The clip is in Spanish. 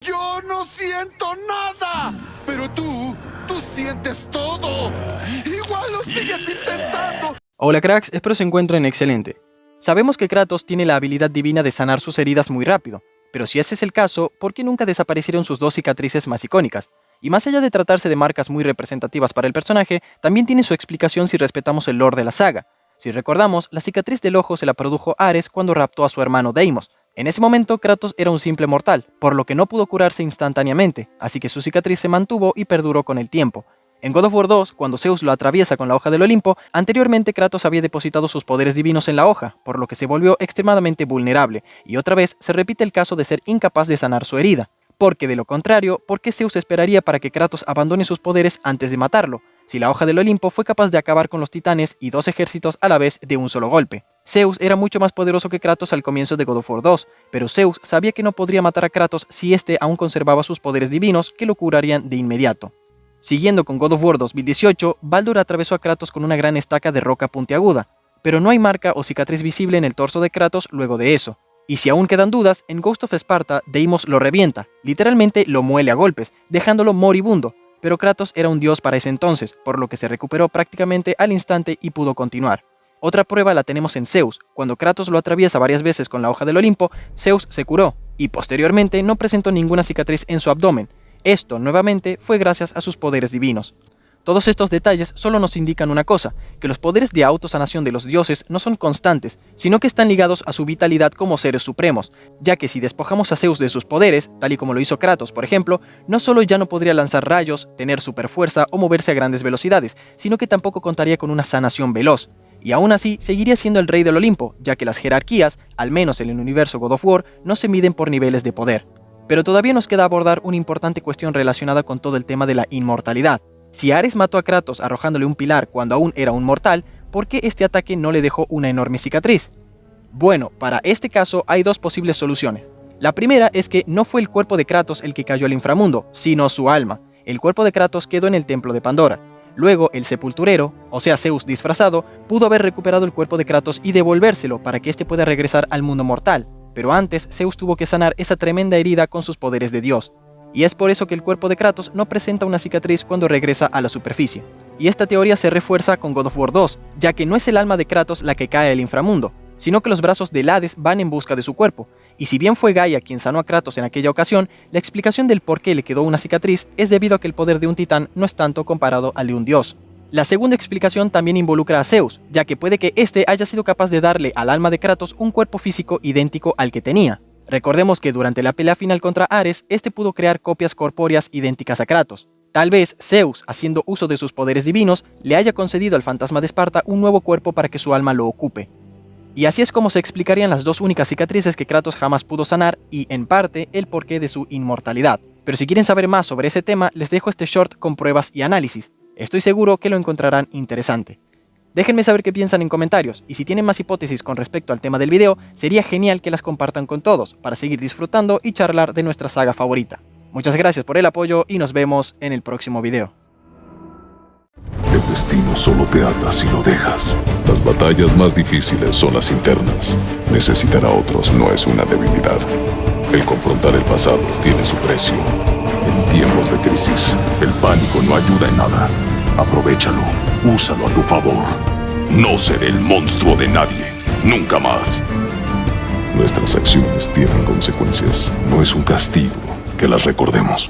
Yo no siento nada, pero tú sientes todo. Igual lo sigues intentando. Hola cracks, espero se encuentren excelente. Sabemos que Kratos tiene la habilidad divina de sanar sus heridas muy rápido, pero si ese es el caso, ¿por qué nunca desaparecieron sus dos cicatrices más icónicas? Y más allá de tratarse de marcas muy representativas para el personaje, también tiene su explicación si respetamos el lore de la saga. Si recordamos, la cicatriz del ojo se la produjo Ares cuando raptó a su hermano Deimos. En ese momento, Kratos era un simple mortal, por lo que no pudo curarse instantáneamente, así que su cicatriz se mantuvo y perduró con el tiempo. En God of War 2, cuando Zeus lo atraviesa con la hoja del Olimpo, anteriormente Kratos había depositado sus poderes divinos en la hoja, por lo que se volvió extremadamente vulnerable, y otra vez se repite el caso de ser incapaz de sanar su herida. Porque de lo contrario, ¿por qué Zeus esperaría para que Kratos abandone sus poderes antes de matarlo? Si la hoja del Olimpo fue capaz de acabar con los titanes y dos ejércitos a la vez de un solo golpe. Zeus era mucho más poderoso que Kratos al comienzo de God of War 2, pero Zeus sabía que no podría matar a Kratos si éste aún conservaba sus poderes divinos que lo curarían de inmediato. Siguiendo con God of War 2018, Baldur atravesó a Kratos con una gran estaca de roca puntiaguda, pero no hay marca o cicatriz visible en el torso de Kratos luego de eso. Y si aún quedan dudas, en Ghost of Sparta, Deimos lo revienta, literalmente lo muele a golpes, dejándolo moribundo, pero Kratos era un dios para ese entonces, por lo que se recuperó prácticamente al instante y pudo continuar. Otra prueba la tenemos en Zeus, cuando Kratos lo atraviesa varias veces con la hoja del Olimpo, Zeus se curó, y posteriormente no presentó ninguna cicatriz en su abdomen. Esto, nuevamente, fue gracias a sus poderes divinos. Todos estos detalles solo nos indican una cosa, que los poderes de autosanación de los dioses no son constantes, sino que están ligados a su vitalidad como seres supremos, ya que si despojamos a Zeus de sus poderes, tal y como lo hizo Kratos por ejemplo, no solo ya no podría lanzar rayos, tener superfuerza o moverse a grandes velocidades, sino que tampoco contaría con una sanación veloz. Y aún así, seguiría siendo el rey del Olimpo, ya que las jerarquías, al menos en el universo God of War, no se miden por niveles de poder. Pero todavía nos queda abordar una importante cuestión relacionada con todo el tema de la inmortalidad. Si Ares mató a Kratos arrojándole un pilar cuando aún era un mortal, ¿por qué este ataque no le dejó una enorme cicatriz? Bueno, para este caso hay dos posibles soluciones. La primera es que no fue el cuerpo de Kratos el que cayó al inframundo, sino su alma. El cuerpo de Kratos quedó en el templo de Pandora. Luego, el sepulturero, o sea Zeus disfrazado, pudo haber recuperado el cuerpo de Kratos y devolvérselo para que éste pueda regresar al mundo mortal. Pero antes, Zeus tuvo que sanar esa tremenda herida con sus poderes de Dios. Y es por eso que el cuerpo de Kratos no presenta una cicatriz cuando regresa a la superficie. Y esta teoría se refuerza con God of War 2, ya que no es el alma de Kratos la que cae al inframundo, sino que los brazos del Hades van en busca de su cuerpo. Y si bien fue Gaia quien sanó a Kratos en aquella ocasión, la explicación del por qué le quedó una cicatriz es debido a que el poder de un titán no es tanto comparado al de un dios. La segunda explicación también involucra a Zeus, ya que puede que éste haya sido capaz de darle al alma de Kratos un cuerpo físico idéntico al que tenía. Recordemos que durante la pelea final contra Ares, este pudo crear copias corpóreas idénticas a Kratos. Tal vez Zeus, haciendo uso de sus poderes divinos, le haya concedido al fantasma de Esparta un nuevo cuerpo para que su alma lo ocupe. Y así es como se explicarían las dos únicas cicatrices que Kratos jamás pudo sanar y, en parte, el porqué de su inmortalidad. Pero si quieren saber más sobre ese tema, les dejo este short con pruebas y análisis. Estoy seguro que lo encontrarán interesante. Déjenme saber qué piensan en comentarios, y si tienen más hipótesis con respecto al tema del video, sería genial que las compartan con todos, para seguir disfrutando y charlar de nuestra saga favorita. Muchas gracias por el apoyo y nos vemos en el próximo video. El destino solo te ata si lo dejas. Las batallas más difíciles son las internas. Necesitar a otros no es una debilidad. El confrontar el pasado tiene su precio. En tiempos de crisis, el pánico no ayuda en nada. Aprovechalo, úsalo a tu favor. No seré el monstruo de nadie, nunca más. Nuestras acciones tienen consecuencias. No es un castigo que las recordemos.